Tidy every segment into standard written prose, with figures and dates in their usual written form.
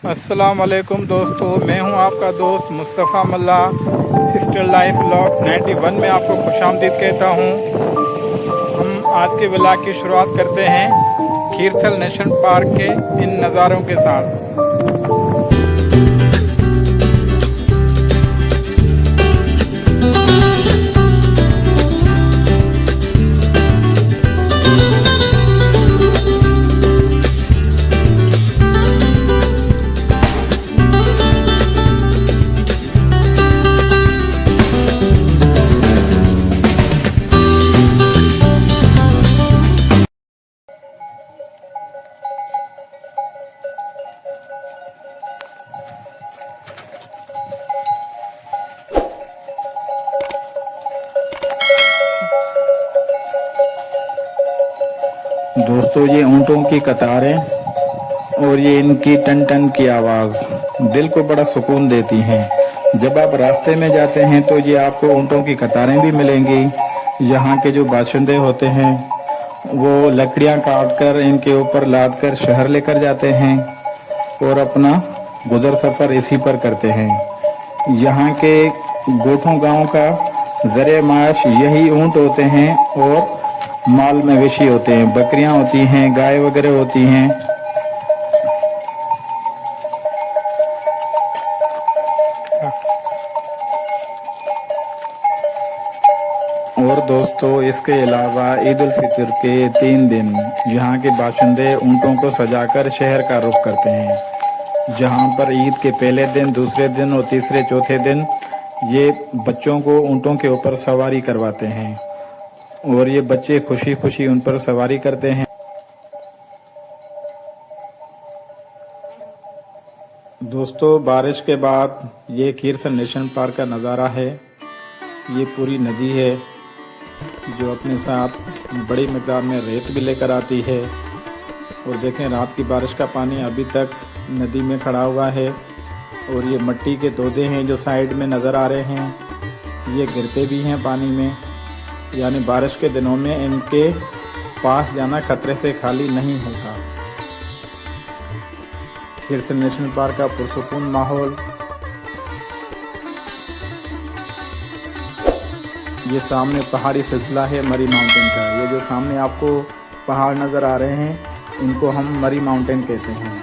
अस्सलाम वालेकुम दोस्तों, मैं हूं आपका दोस्त मुस्तफ़ा मल्ला। स्टिल लाइफ व्लॉग्स 91 में आपको खुशामदीद कहता हूं। हम आज के व्लॉग की शुरुआत करते हैं खीरथल नेशनल पार्क के इन नज़ारों के साथ। दोस्तों, ये ऊँटों की कतार है और ये इनकी टन टन की आवाज़ दिल को बड़ा सुकून देती हैं। जब आप रास्ते में जाते हैं तो ये आपको ऊँटों की कतारें भी मिलेंगी। यहाँ के जो बाशिंदे होते हैं वो लकड़ियाँ काट कर इनके ऊपर लाद कर शहर लेकर जाते हैं और अपना गुज़र सफ़र इसी पर करते हैं। यहाँ के गोठों गांव का ज़रिए माश यही ऊँट होते हैं और माल मवेशी होते हैं, बकरियां होती हैं, गाय वगैरह होती हैं। और दोस्तों, इसके अलावा ईद उल फितर के 3 दिन यहाँ के बाशिंदे ऊँटों को सजाकर शहर का रुख करते हैं। जहाँ पर ईद के पहले दिन, दूसरे दिन और तीसरे चौथे दिन ये बच्चों को ऊँटों के ऊपर सवारी करवाते हैं और ये बच्चे खुशी खुशी उन पर सवारी करते हैं। दोस्तों, बारिश के बाद ये खीरथल नेशनल पार्क का नज़ारा है। ये पूरी नदी है जो अपने साथ बड़ी मिक़दार में रेत भी लेकर आती है। और देखें, रात की बारिश का पानी अभी तक नदी में खड़ा हुआ है और ये मिट्टी के तोदे हैं जो साइड में नज़र आ रहे हैं, ये गिरते भी हैं पानी में। यानी बारिश के दिनों में इनके पास जाना खतरे से खाली नहीं होता। खीरथल नेशनल पार्क का पुरसुकून माहौल। ये सामने पहाड़ी सिलसिला है मरी माउंटेन का। ये जो सामने आपको पहाड़ नज़र आ रहे हैं, इनको हम मरी माउंटेन कहते हैं।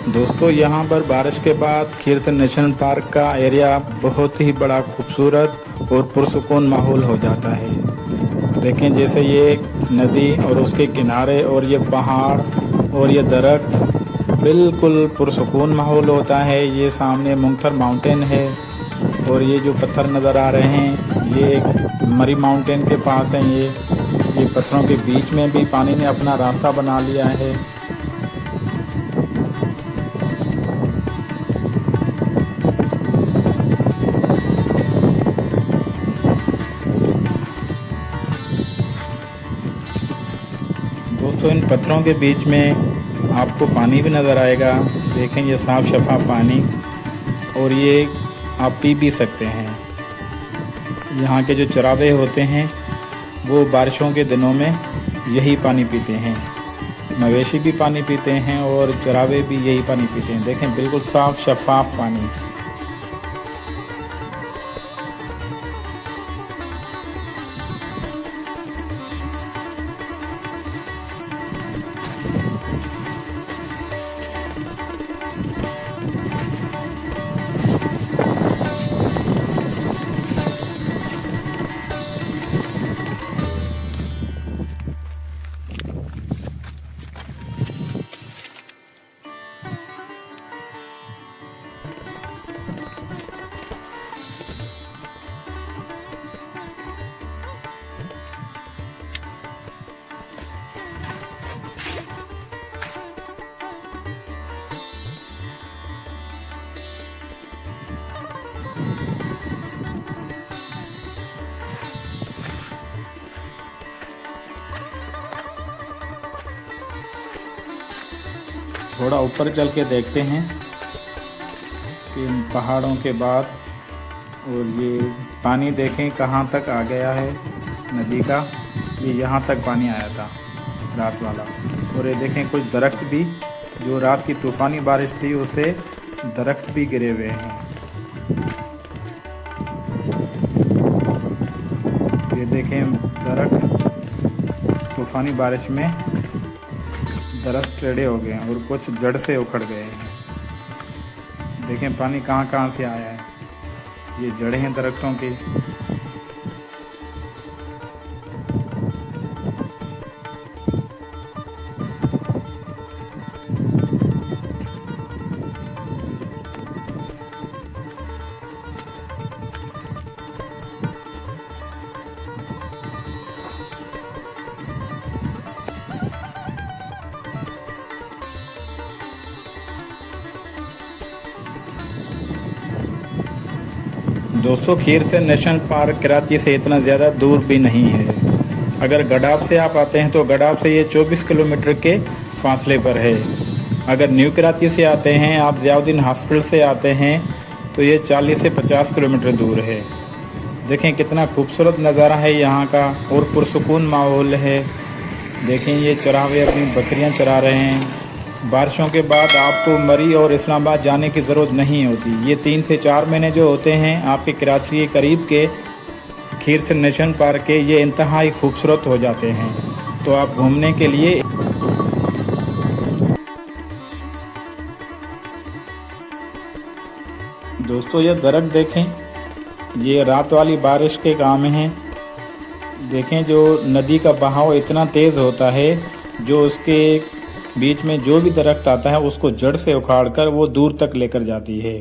दोस्तों, यहाँ पर बारिश के बाद खीरथल नेशनल पार्क का एरिया बहुत ही बड़ा खूबसूरत और पुरसुकून माहौल हो जाता है। देखें, जैसे ये नदी और उसके किनारे और ये पहाड़ और ये दरख्त, बिल्कुल पुरसुकून माहौल होता है। ये सामने मुंगथर माउंटेन है और ये जो पत्थर नज़र आ रहे हैं ये मरी माउंटेन के पास हैं। ये पत्थरों के बीच में भी पानी ने अपना रास्ता बना लिया है। दोस्तों, इन पत्थरों के बीच में आपको पानी भी नज़र आएगा। देखें, ये साफ़ शफाफ पानी और ये आप पी भी सकते हैं। यहाँ के जो चरावे होते हैं वो बारिशों के दिनों में यही पानी पीते हैं। मवेशी भी पानी पीते हैं और चरावे भी यही पानी पीते हैं। देखें, बिल्कुल साफ़ शफाफ पानी। थोड़ा ऊपर चल के देखते हैं कि इन पहाड़ों के बाद, और ये पानी देखें कहाँ तक आ गया है नदी का। ये यहाँ तक पानी आया था रात वाला। और ये देखें कुछ दरख्त भी, जो रात की तूफ़ानी बारिश थी उससे दरख्त भी गिरे हुए हैं। ये देखें दरख्त तूफ़ानी बारिश में दरख्त टेढ़े हो गए हैं और कुछ जड़ से उखड़ गए हैं। देखें पानी कहाँ कहाँ से आया है, ये जड़ें हैं दरख्तों की। दोस्तों, खीरसर नेशनल पार्क कराची से इतना ज़्यादा दूर भी नहीं है। अगर गडाब से आप आते हैं तो गडाब से ये 24 किलोमीटर के फासले पर है। अगर न्यू कराची से आते हैं, आप ज़ियाउद्दीन हॉस्पिटल से आते हैं, तो ये 40 से 50 किलोमीटर दूर है। देखें कितना खूबसूरत नज़ारा है यहाँ का और पुरसुकून माहौल है। देखें ये चरावे अपनी बकरियाँ चरा रहे हैं। बारिशों के बाद आपको मरी और इस्लामाबाद जाने की ज़रूरत नहीं होती। ये 3 से 4 महीने जो होते हैं आपके कराची के करीब के खीरसर नेशनल पार्क के, ये इंतहाई खूबसूरत हो जाते हैं। तो आप घूमने के लिए दोस्तों ये दरख्त देखें, ये रात वाली बारिश के काम हैं। देखें जो नदी का बहाव इतना तेज़ होता है, जो उसके बीच में जो भी दरख्त आता है उसको जड़ से उखाड़कर वो दूर तक लेकर जाती है।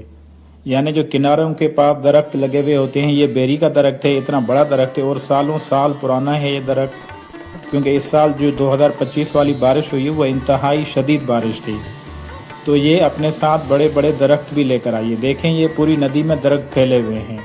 यानी जो किनारों के पास दरख्त लगे हुए होते हैं, ये बेरी का दरख्त है, इतना बड़ा दरख्त है और सालों साल पुराना है ये दरख्त। क्योंकि इस साल जो 2025 वाली बारिश हुई वह इंतहाई शदीद बारिश थी, तो ये अपने साथ बड़े बड़े दरख्त भी लेकर आई है। देखें ये पूरी नदी में दरख्त फैले हुए हैं।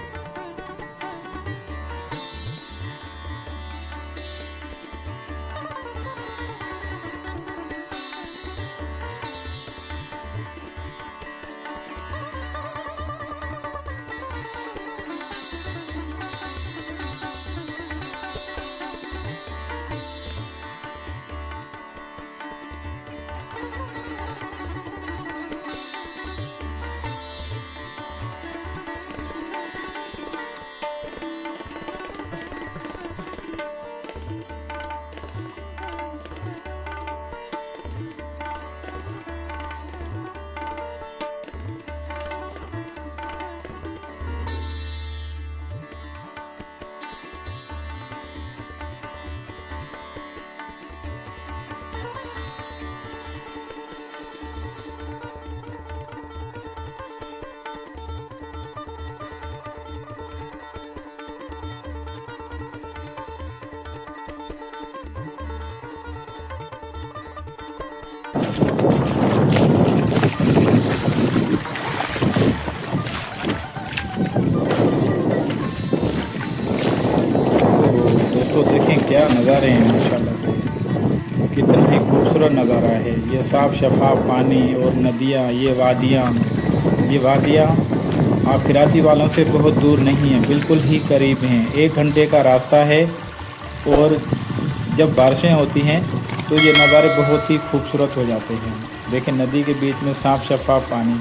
दोस्तों देखें क्या नज़ारे हैं माशाल्लाह से, कितना ही खूबसूरत नज़ारा है। ये साफ़ शफाफ पानी और नदियाँ, ये वादियाँ आप कराची वालों से बहुत दूर नहीं हैं, बिल्कुल ही करीब हैं। 1 घंटे का रास्ता है। और जब बारिशें होती हैं तो ये नज़ारे बहुत ही खूबसूरत हो जाते हैं। देखें नदी के बीच में साफ़ शफाफ पानी।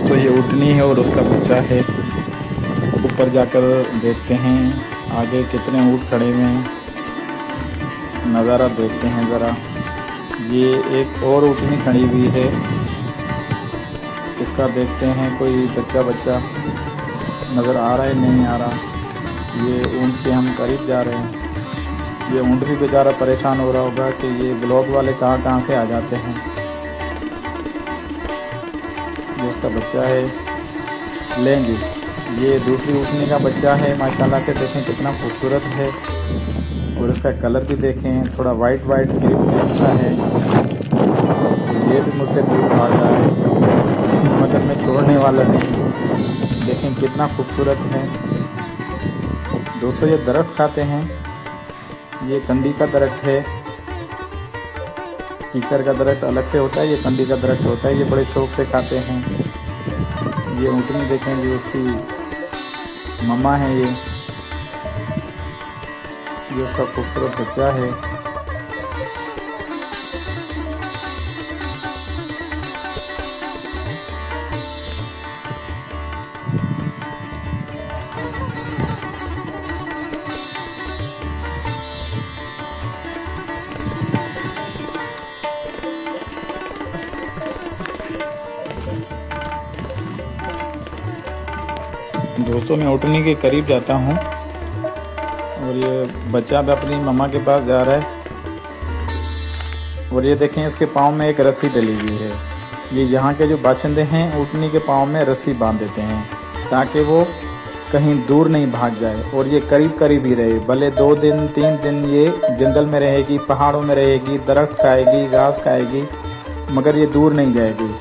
दोस्तों ये ऊँटनी है और उसका बच्चा है। ऊपर जाकर देखते हैं आगे कितने ऊँट खड़े हुए हैं, नज़ारा देखते हैं ज़रा। ये एक और ऊँटनी खड़ी हुई है, इसका देखते हैं कोई बच्चा नज़र आ रहा है नहीं आ रहा। ये ऊँट के हम करीब जा रहे हैं। ये ऊँट भी बेचारा परेशान हो रहा होगा कि ये ब्लॉग वाले कहाँ से आ जाते हैं। ये उसका बच्चा है, लेंगे। ये दूसरी ऊँटनी का बच्चा है, माशाल्लाह से देखें कितना खूबसूरत है। और इसका कलर भी देखें, थोड़ा वाइट क्रीम सा है। ये भी मुझसे दूर भाग रहा है मगर मैं छोड़ने वाला नहीं। देखें कितना खूबसूरत है। दोस्तों ये दरख्त खाते हैं, ये कंडी का दरख्त है। कीकर का दरख्त अलग से होता है, ये कंडी का दरख्त होता है। ये बड़े शौक से खाते हैं। ये ऊँटनी देखें, ये उसकी मम्मा है। ये उसका खूबसूरत बच्चा है। दोस्तों मैं ऊँटनी के करीब जाता हूँ और ये बच्चा भी अपनी मम्मा के पास जा रहा है। और ये देखें इसके पाँव में एक रस्सी डली हुई है। ये यहाँ के जो बाशिंदे हैं ऊँटनी के पाँव में रस्सी बांध देते हैं ताकि वो कहीं दूर नहीं भाग जाए और ये करीब ही रहे। भले 2 दिन 3 दिन ये जंगल में रहेगी, पहाड़ों में रहेगी, दरख्त खाएगी, घास खाएगी, मगर ये दूर नहीं जाएगी।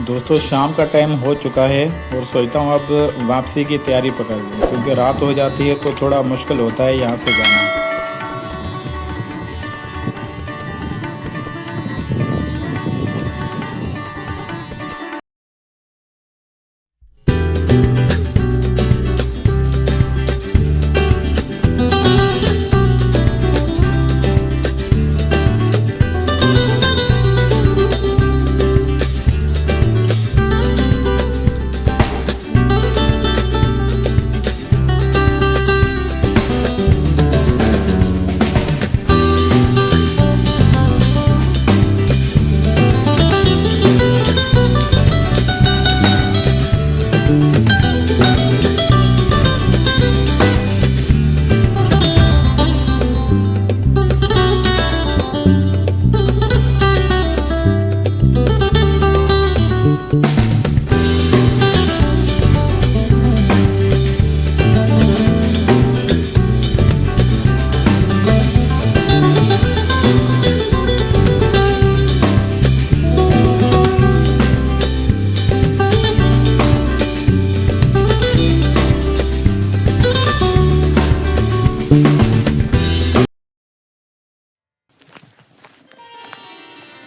दोस्तों शाम का टाइम हो चुका है और सोचता हूँ अब वापसी की तैयारी पकड़ लूँ, क्योंकि रात हो जाती है तो थोड़ा मुश्किल होता है यहाँ से जाना।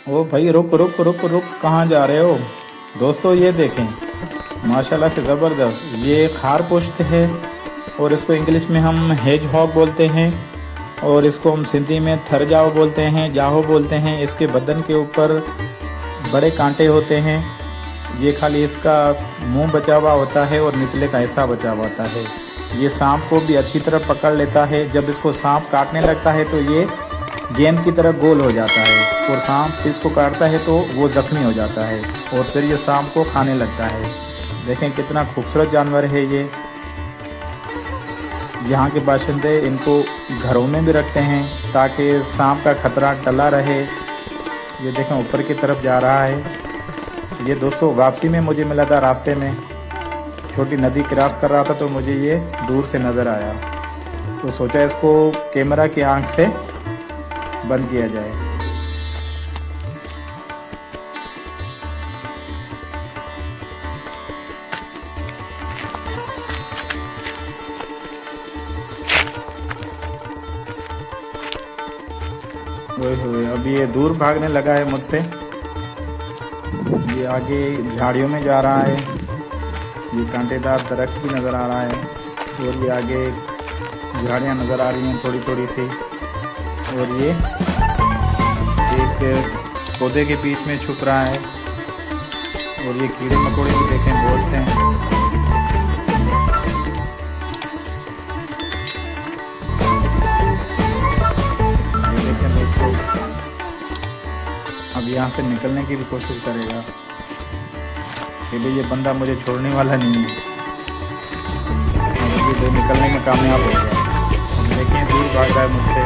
ओ भाई रुक रुक रुक रुक, कहाँ जा रहे हो? दोस्तों ये देखें, माशाल्लाह से ज़बरदस्त ये खारपुश्त है और इसको इंग्लिश में हम हेज हॉग बोलते हैं और इसको हम सिंधी में थरजाओ बोलते हैं, जाहो बोलते हैं। इसके बदन के ऊपर बड़े कांटे होते हैं। ये खाली इसका मुंह बचा हुआ होता है और निचले का हिस्सा बचा हुआ होता है। ये सांप को भी अच्छी तरह पकड़ लेता है। जब इसको सांप काटने लगता है तो ये गेंद की तरह गोल हो जाता है और सांप इसको काटता है तो वो ज़ख्मी हो जाता है और फिर ये सांप को खाने लगता है। देखें कितना खूबसूरत जानवर है ये। यहाँ के बाशिंदे इनको घरों में भी रखते हैं ताकि सांप का खतरा टला रहे। ये देखें ऊपर की तरफ जा रहा है। ये दोस्तों वापसी में मुझे मिला था, रास्ते में छोटी नदी क्रॉस कर रहा था तो मुझे ये दूर से नज़र आया, तो सोचा इसको कैमरा की आंख से बंद किया जाए। ओए होए, अब ये दूर भागने लगा है मुझसे। ये आगे झाड़ियों में जा रहा है। ये कांटेदार दरख्त भी नज़र आ रहा है और ये आगे झाड़ियाँ नज़र आ रही हैं थोड़ी थोड़ी सी। और ये एक पौधे के बीच में छुप रहा है। और ये कीड़े मकोड़े भी देखें बहुत से हैं। ये देखें दोस्तों, अब यहाँ से निकलने की भी कोशिश करेगा कि भाई ये बंदा मुझे छोड़ने वाला नहीं है। अब ये निकलने में कामयाब हो गया। देखें दूर भाग रहा है मुझसे।